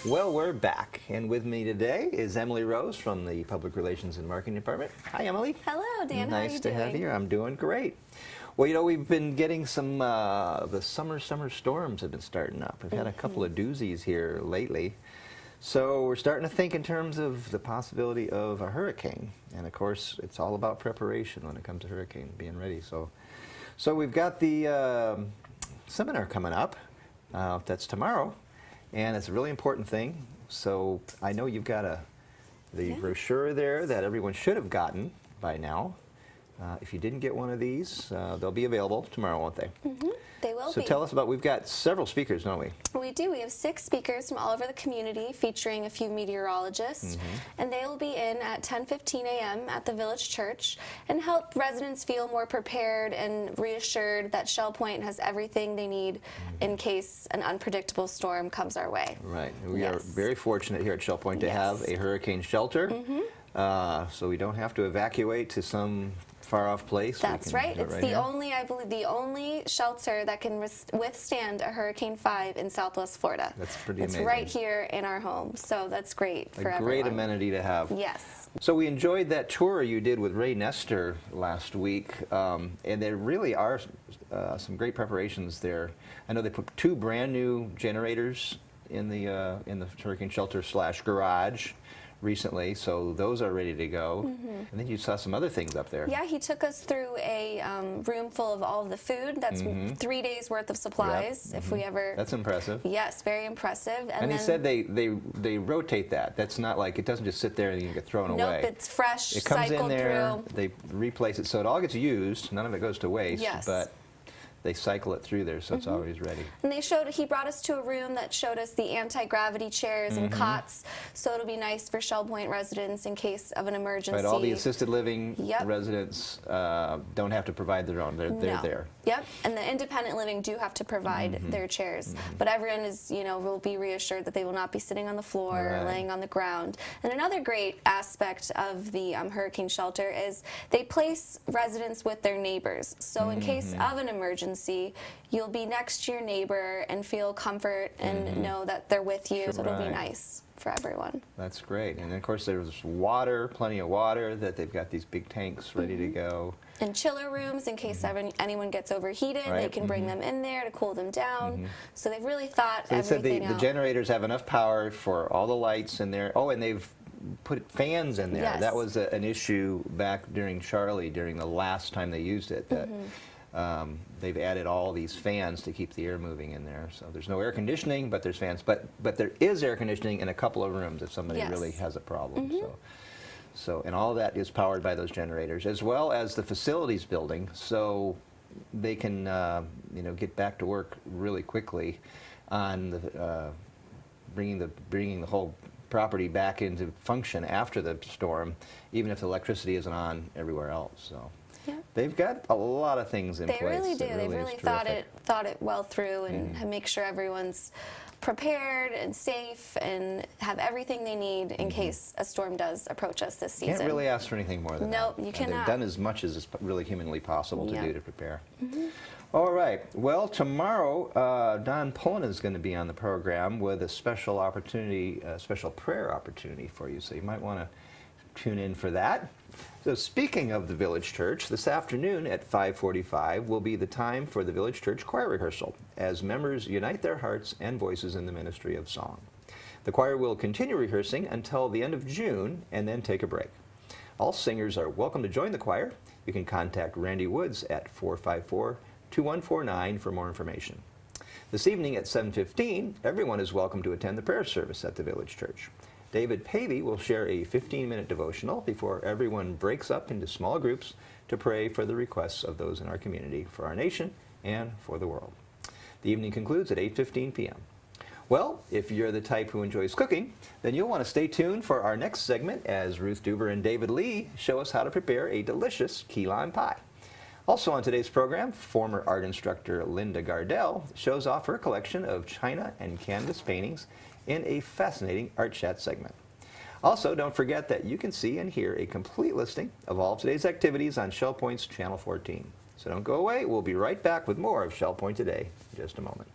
Well, we're back, and with me today is Emily Rose from the Public Relations and Marketing Department. Hi, Emily. Hello, Dan. How are you Nice to have doing? you. I'm doing great. Well, you know, we've been getting some, the summer storms have been starting up. We've had a couple of doozies here lately. So we're starting to think in terms of the possibility of a hurricane. And of course, it's all about preparation when it comes to hurricane, being ready. So we've got the seminar coming up. That's tomorrow. And it's a really important thing. So I know you've got the brochure there that everyone should have gotten by now. If you didn't get one of these, they'll be available tomorrow, won't they? They will So be. tell us about, we've got several speakers, don't we? We do. We have 6 speakers from all over the community featuring a few meteorologists. And they will be in at 10:15 a.m. at the Village Church and help residents feel more prepared and reassured that Shell Point has everything they need in case an unpredictable storm comes our way. Right. And we are very fortunate here at Shell Point to have a hurricane shelter. So we don't have to evacuate to some far-off place. That's right. It's the here. only, I believe, the only shelter that can withstand a Hurricane 5 in Southwest Florida. That's pretty It's amazing. right here in our home, so that's great for everyone. A great amenity to have. Yes. So we enjoyed that tour you did with Ray Nestor last week, and there really are some great preparations there. I know they put 2 brand new generators in the hurricane shelter / garage recently, so those are ready to go. And then you saw some other things up there. Yeah, he took us through a room full of all of the food. That's 3 days worth of supplies. If we ever. That's impressive. Yes, very impressive. And he said they rotate that. That's not like it doesn't just sit there and you get thrown away. Nope, it's fresh, It comes in cycled there, through. they replace it, so it all gets used. None of it goes to waste. Yes. But they cycle it through there, so it's always ready. And he brought us to a room that showed us the anti-gravity chairs and cots, so it'll be nice for Shell Point residents in case of an emergency. Right, all the assisted living Yep. residents don't have to provide their own. They're No. there. Yep, and the independent living do have to provide their chairs, but everyone will be reassured that they will not be sitting on the floor or Right. laying on the ground. And another great aspect of the hurricane shelter is they place residents with their neighbors. So in case of an emergency, you'll be next to your neighbor and feel comfort and know that they're with you. So it'll be Right. nice for everyone. That's great. And then, of course, there's water, plenty of water, that they've got these big tanks ready to go. And chiller rooms in case anyone gets overheated, they Right. can bring them in there to cool them down. So they've really thought They said everything the out. generators have enough power for all the lights in there. Oh, and they've put fans in there. Yes. That was an issue back during Charlie, during the last time they used it. That they've added all these fans to keep the air moving in there. So there's no air conditioning, but there's fans. But there is air conditioning in a couple of rooms if somebody Yes. really has a problem. So and all of that is powered by those generators, as well as the facilities building, so they can get back to work really quickly on the bringing the whole property back into function after the storm, even if the electricity isn't on everywhere else. So Yeah. they've got a lot of things in They place. really do. It They is really terrific. thought it well through and make sure everyone's prepared and safe and have everything they need in case a storm does approach us this season. Can't really ask for anything more than Nope, that. you And cannot. they've done as much as is really humanly possible to Yeah. do to prepare. All right. Well, tomorrow, Don Pullen is going to be on the program with a special opportunity, a special prayer opportunity for you. So you might want to tune in for that. So speaking of the Village Church, this afternoon at 5:45 will be the time for the Village Church choir rehearsal as members unite their hearts and voices in the ministry of song. The choir will continue rehearsing until the end of June and then take a break. All singers are welcome to join the choir. You can contact Randy Woods at 454-2149 for more information. This evening at 7:15, everyone is welcome to attend the prayer service at the Village Church. David Pavey will share a 15-minute devotional before everyone breaks up into small groups to pray for the requests of those in our community, for our nation, and for the world. The evening concludes at 8:15 p.m. Well, if you're the type who enjoys cooking, then you'll want to stay tuned for our next segment as Ruth Duber and David Lee show us how to prepare a delicious key lime pie. Also on today's program, former art instructor Linda Gardell shows off her collection of china and canvas paintings in a fascinating Art Chat segment. Also, don't forget that you can see and hear a complete listing of all of today's activities on Shell Point's Channel 14. So don't go away. We'll be right back with more of Shell Point Today in just a moment.